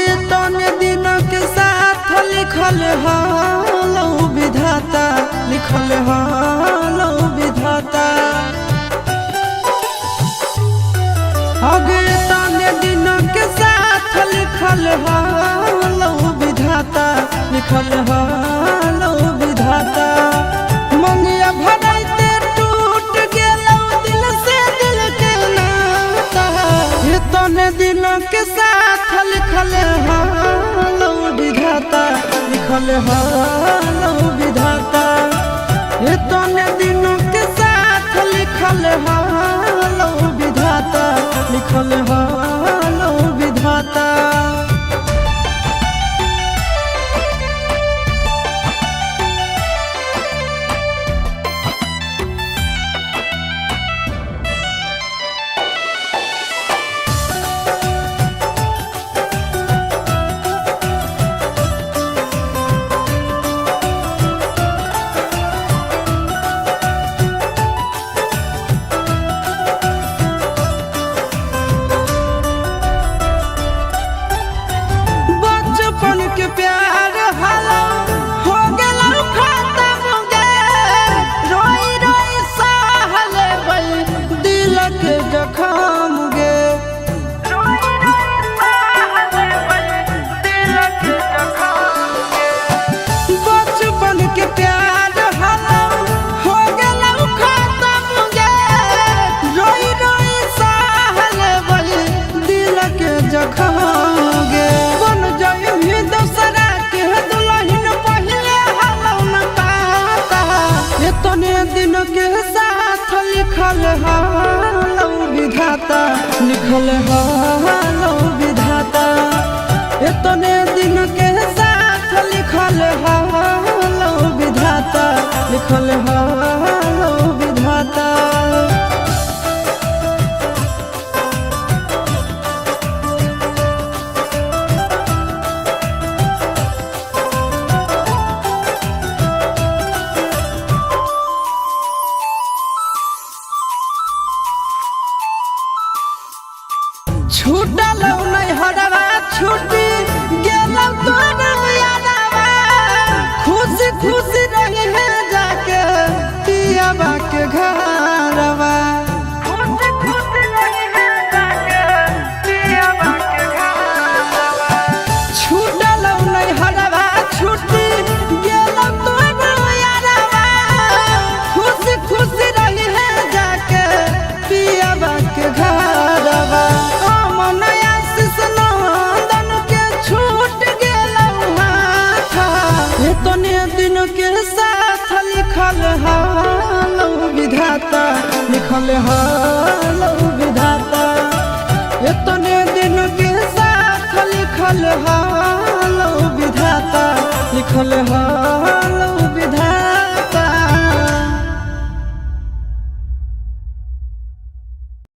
तने दिन के साथ लिखल हालो विधाता, लिखल हालो विधाता। आगे तने दिन के साथ लिखल हालो विधाता, लिखल हालो विधाता। मंगिया भराइते टूट गेलो दिल से दिल के नाता, ये तने दिन के साथ लिखल हालो विधाता, लिखल हालो विधाता। ये तने दिन के साथ लिखल हालो विधाता, लिखल हालो विधाता। के प्यार हलो हो गेलो खत्म गे, रोई रोई सहले बई दिल के जखम गे, रोई रोई सहले बई दिल के जखम गे। बचपन के प्यार हलो हो गेलो खत्म गे, रोई रोई सहले बई दिल के जखम गे। बन जाई दूसरा के दुल्हन पहले हालो न पाता, ये तने दिन के साथ लिखल हालो विधाता, लिखल हालो विधाता। ये तने दिन के साथ लिखल हालो विधाता, लिखल हालो विधाता। छूटल नहीं हरवा छूटी गेलौ तोर यादवा, खुशी खुशी रही है जाके पियाबा के घरवा, खुशी खुशी रही है जाके पियाबा के घरवा। छूटल नहीं हरवा छूटी गेलौ तोर यादवा, खुशी खुशी रही है जाके पियाबा के घरवा। तने दिन के साथ लिखल हालो विधाता, लिखल हालो विधाता। ये तने दिन के साथ लिखल हालो विधाता, लिखल हालो।